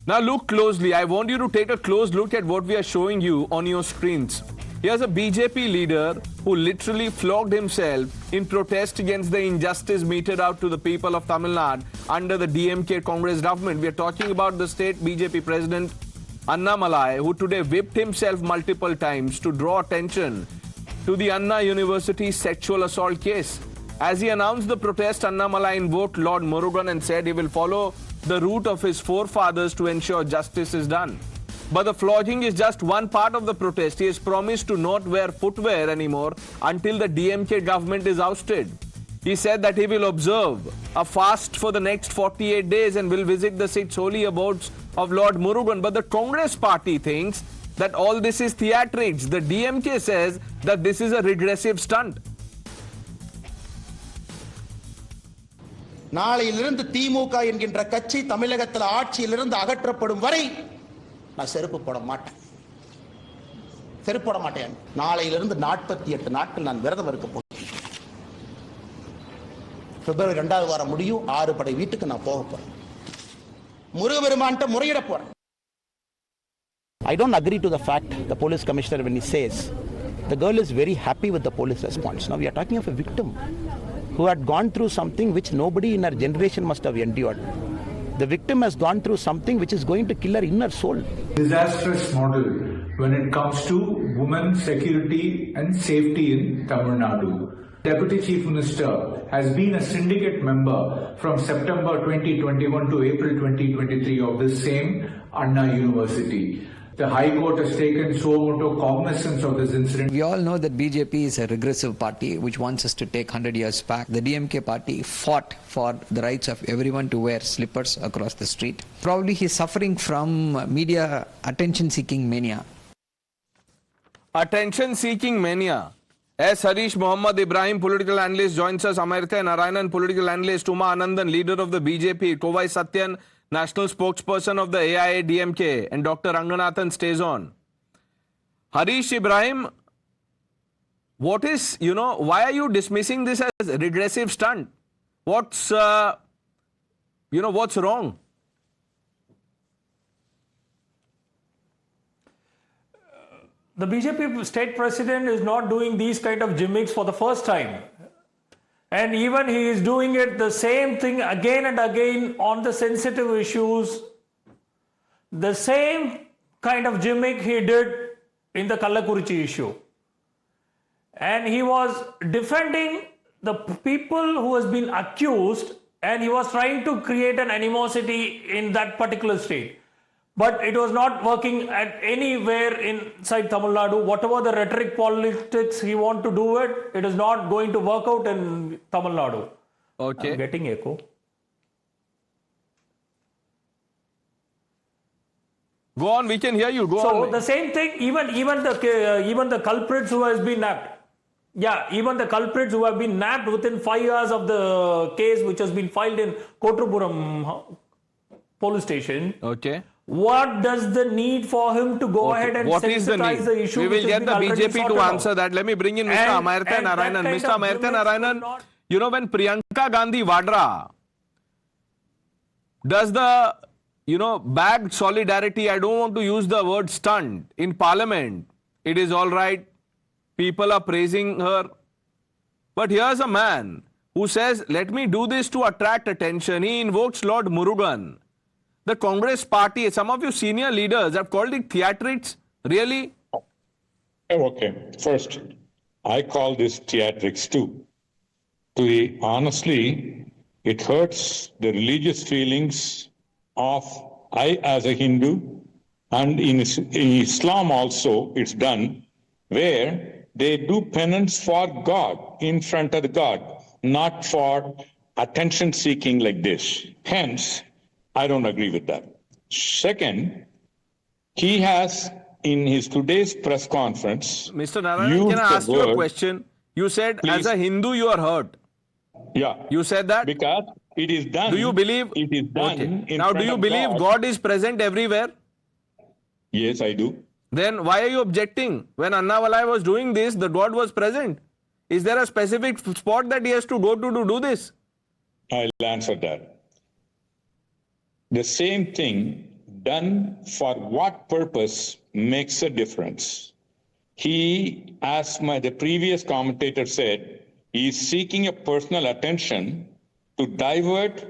Now look closely. I want you to take a close look at what we are showing you on your screens. Here's a BJP leader who literally flogged himself in protest against the injustice meted out to the people of Tamil Nadu under the DMK Congress government. We are talking about the state BJP president Annamalai, who today whipped himself multiple times to draw attention to the Anna University sexual assault case. As he announced the protest, Annamalai invoked Lord Murugan and said he will follow the route of his forefathers to ensure justice is done. But the flogging is just one part of the protest. He has promised to not wear footwear anymore until the DMK government is ousted. He said that he will observe a fast for the next 48 days and will visit the 6 holy abodes of Lord Murugan. But the Congress party thinks that all this is theatrics. The DMK says that this is a regressive stunt. நாளையிலிருந்து திமுக என்கின்ற கட்சி தமிழகத்தில் ஆட்சியிலிருந்து அகற்றப்படும் வரை நான் செருப்பு போட மாட்டேன். செருப்பு போட மாட்டேன். நாளையிலிருந்து 48 நாட்கள் நான் விரதம் இருக்க போகிறேன். பிப்ரவரி 2வது வாரம் முடியும் 6 படை வீட்டுக்கு நான் போக போறேன். முருகபெருமான்ட்ட முறையிட போறேன். I don't agree to the fact the police commissioner when he says the girl is very happy with the police response. Now we are talking of a victim who had gone through something which nobody in her generation must have endured. The victim has gone through something which is going to kill her inner soul. Disastrous model when it comes to women's security and safety in Tamil Nadu. Deputy Chief Minister has been a syndicate member from September 2021 to April 2023 of this same Anna University. The High Court has taken so much cognizance of this incident. We all know that BJP is a regressive party which wants us to take 100 years back. The DMK party fought for the rights of everyone to wear slippers across the street. Probably he's suffering from media attention-seeking mania. Attention-seeking mania. S. Harish Mohammad Ibrahim, political analyst, joins us. Amartya Narayanan, political analyst. Uma Anandan, leader of the BJP. Kovai Satyan, national spokesperson of the AIA-DMK, and Dr. Ranganathan stays on. Harish Ibrahim, what is, why are you dismissing this as a regressive stunt? What's, what's wrong? The BJP state president is not doing these kind of gimmicks for the first time. And even he is doing it the same thing again and again on the sensitive issues. The same kind of gimmick he did in the Kallakurichi issue. And he was defending the people who has been accused, and he was trying to create an animosity in that particular state. But it was not working at anywhere inside Tamil Nadu. Whatever the rhetoric politics he want to do it is not going to work out in Tamil Nadu. Okay. I'm getting echo. Go on, we can hear you. Go on. So the same thing, even the culprits who has been nabbed. Yeah, even the culprits who have been nabbed within 5 years of the case which has been filed in Kottapuram police station. Okay. What does the need for him to go ahead and sensitize the issue? We will get the BJP to answer that. Let me bring in Mr. Amartya Narayanan. Mr. Amartya Narayanan, when Priyanka Gandhi Vadra does the, bagged solidarity, I don't want to use the word stunt, in parliament, it is all right. People are praising her. But here's a man who says, let me do this to attract attention. He invokes Lord Murugan. The Congress party, some of your senior leaders have called it theatrics. Really? Oh, okay. First, I call this theatrics too. Honestly, it hurts the religious feelings of I as a Hindu, and in Islam also it's done, where they do penance for God, in front of God, not for attention seeking like this. Hence, I don't agree with that. Second, he has, in his today's press conference, Mr. Narayan, can I ask you a question? You said, please, as a Hindu, you are hurt. Yeah. You said that? Because it is done. Do you believe? It is done. Okay. Now, do you believe God is present everywhere? Yes, I do. Then why are you objecting? When Annamalai was doing this, the God was present. Is there a specific spot that he has to go to do this? I'll answer that. The same thing done for what purpose makes a difference. He, as the previous commentator said, is seeking a personal attention to divert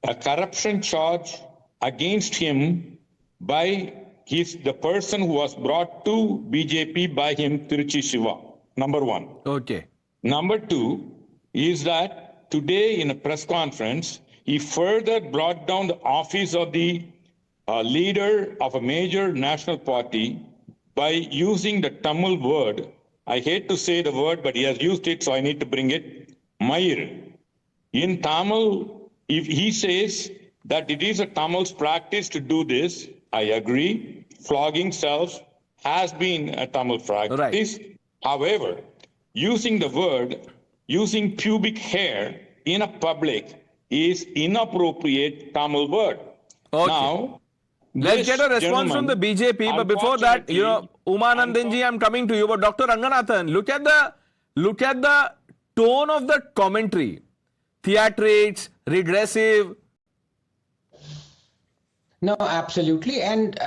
a corruption charge against him by the person who was brought to BJP by him, Tiruchi Shiva. Number one. Okay. Number two is that today in a press conference, he further brought down the office of the leader of a major national party by using the Tamil word. I hate to say the word, but he has used it, so I need to bring it. Mayir. In Tamil, if he says that it is a Tamil's practice to do this, I agree. Flogging self has been a Tamil practice. Right. However, using the word, using pubic hair in a public is inappropriate Tamil word. Okay. Now, let's get a response from the BJP, but before that, Umanandanji, I'm coming to you. But Dr. Ranganathan, look at the tone of the commentary. Theatrics, regressive. No, absolutely. And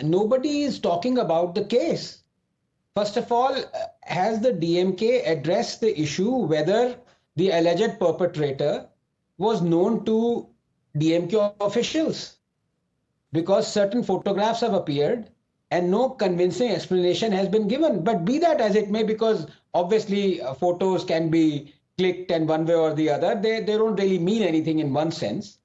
nobody is talking about the case. First of all, has the DMK addressed the issue whether the alleged perpetrator was known to DMK officials? Because certain photographs have appeared and no convincing explanation has been given. But be that as it may, because obviously photos can be clicked and one way or the other, they don't really mean anything in one sense.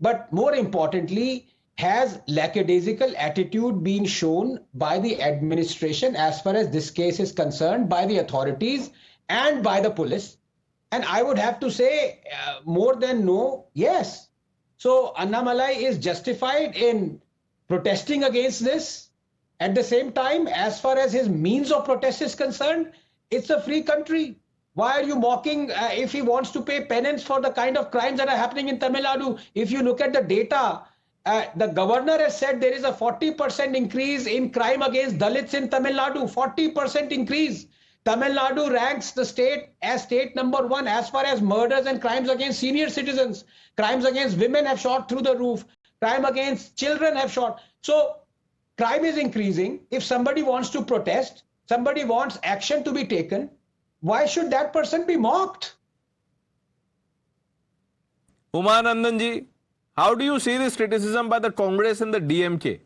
But more importantly, has lackadaisical attitude been shown by the administration as far as this case is concerned, by the authorities and by the police? And I would have to say more than no, yes. So Annamalai is justified in protesting against this. At the same time, as far as his means of protest is concerned, it's a free country. Why are you mocking if he wants to pay penance for the kind of crimes that are happening in Tamil Nadu? If you look at the data, the governor has said there is a 40% increase in crime against Dalits in Tamil Nadu, 40% increase. Tamil Nadu ranks the state as state number 1 as far as murders and crimes against senior citizens. Crimes against women have shot through the roof. Crime against children have shot. So crime is increasing. If somebody wants to protest, somebody wants action to be taken, why should that person be mocked? Umanandanji, how do you see this criticism by the Congress and the DMK?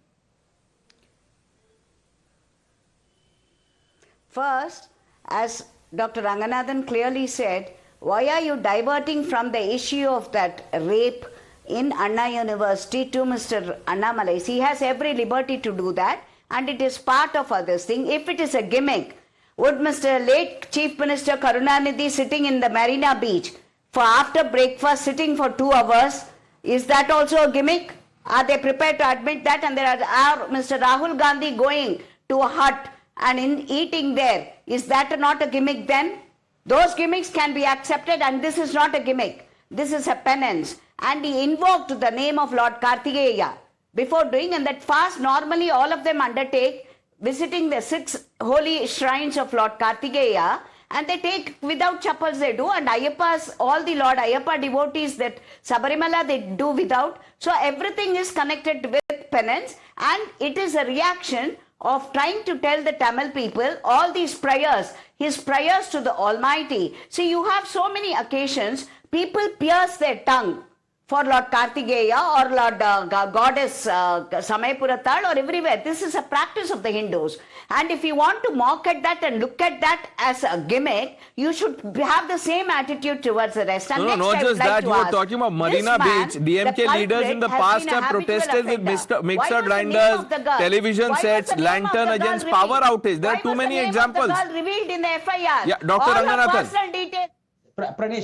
First, as Dr. Ranganathan clearly said, why are you diverting from the issue of that rape in Anna University to Mr. Annamalai? He has every liberty to do that, and it is part of this thing. If it is a gimmick, would Mr. late Chief Minister Karunanidhi sitting in the Marina Beach for after breakfast sitting for 2 hours, is that also a gimmick? Are they prepared to admit that? And there are Mr. Rahul Gandhi going to a hut and eating there. Is that not a gimmick then? Those gimmicks can be accepted, and this is not a gimmick. This is a penance. And he invoked the name of Lord Kartikeya before doing, and that fast normally all of them undertake, visiting the 6 holy shrines of Lord Kartikeya, and they take without chappals they do, and Ayyappa's, all the Lord Ayyappa devotees that Sabarimala they do without. So everything is connected with penance, and it is a reaction of trying to tell the Tamil people all these prayers, his prayers to the Almighty. See, you have so many occasions, people pierce their tongue for Lord Kartikeya or Lord Goddess Samayapuratal or everywhere. This is a practice of the Hindus. And if you want to mock at that and look at that as a gimmick, you should have the same attitude towards the rest. And no, not just that. You were talking about Marina Beach. DMK leaders in the past have protested with mixer grinders, television sets, lantern against power outage. There are too many examples. Why was the name of the girl revealed in the FIR? Yeah, Dr. Ranganathan.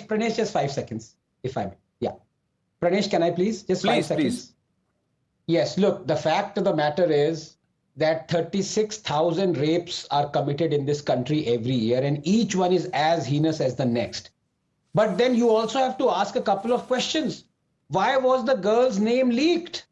Pranesh, just 5 seconds, if I may. Yeah. Pranesh, can I please? Just 5 seconds. Please. Yes, look, the fact of the matter is that 36,000 rapes are committed in this country every year, and each one is as heinous as the next. But then you also have to ask a couple of questions. Why was the girl's name leaked?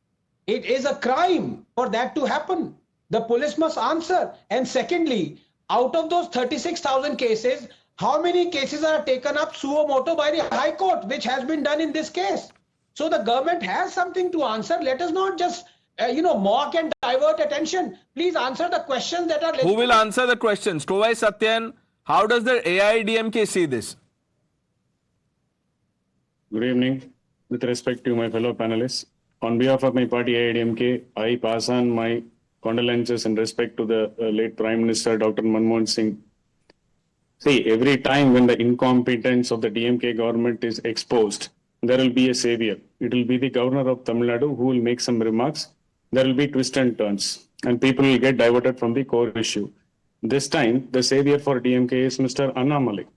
It is a crime for that to happen. The police must answer. And secondly, out of those 36,000 cases, how many cases are taken up suo motu by the High Court, which has been done in this case? So the government has something to answer. Let us not just mock and divert attention. Please answer the questions that are. Who will answer the questions? Kovai Satyan, how does the AIDMK see this? Good evening. With respect to my fellow panelists, on behalf of my party AIDMK, I pass on my condolences and respect to the late Prime Minister Dr. Manmohan Singh. See, every time when the incompetence of the DMK government is exposed, there will be a savior. It will be the governor of Tamil Nadu who will make some remarks. There will be twists and turns, and people will get diverted from the core issue. This time, the savior for DMK is Mr. Annamalai.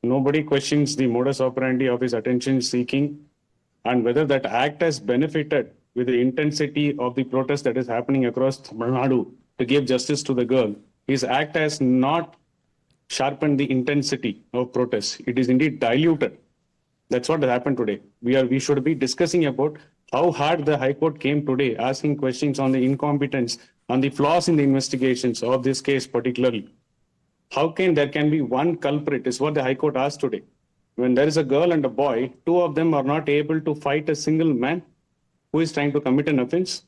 Nobody questions the modus operandi of his attention seeking and whether that act has benefited with the intensity of the protest that is happening across Tamil Nadu to give justice to the girl. His act has not sharpened the intensity of protest. It is indeed diluted. That's what has happened today. We should be discussing about how hard the High Court came today, asking questions on the incompetence, on the flaws in the investigations of this case particularly. How can there can be one culprit is what the High Court asked today. When there is a girl and a boy, two of them are not able to fight a single man who is trying to commit an offense.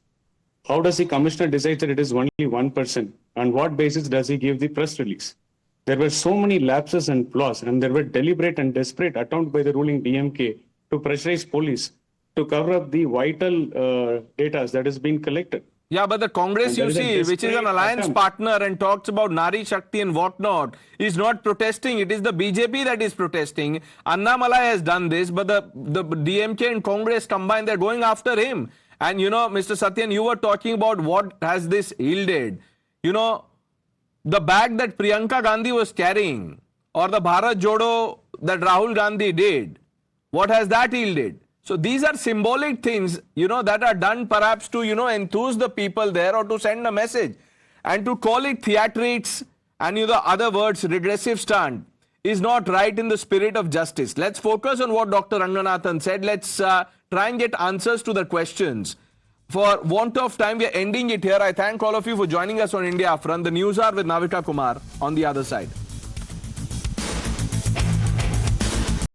How does the commissioner decide that it is only one person? On what basis does he give the press release? There were so many lapses and flaws, and there were deliberate and desperate attempts by the ruling DMK to pressurize police to cover up the vital data that has been collected. Yeah, but the Congress, you see, which is an alliance partner and talks about Nari Shakti and whatnot, is not protesting. It is the BJP that is protesting. Annamalai has done this, but the DMK and Congress combined, they're going after him. And Mr. Satyan, you were talking about what has this yielded. The bag that Priyanka Gandhi was carrying, or the Bharat Jodo that Rahul Gandhi did, what has that yielded? So these are symbolic things, that are done perhaps to, enthuse the people there or to send a message. And to call it theatrics and, the other words, regressive stunt, is not right in the spirit of justice. Let's focus on what Dr. Ranganathan said. Let's try and get answers to the questions. For want of time, we are ending it here. I thank all of you for joining us on India Upfront. The news are with Navika Kumar on the other side.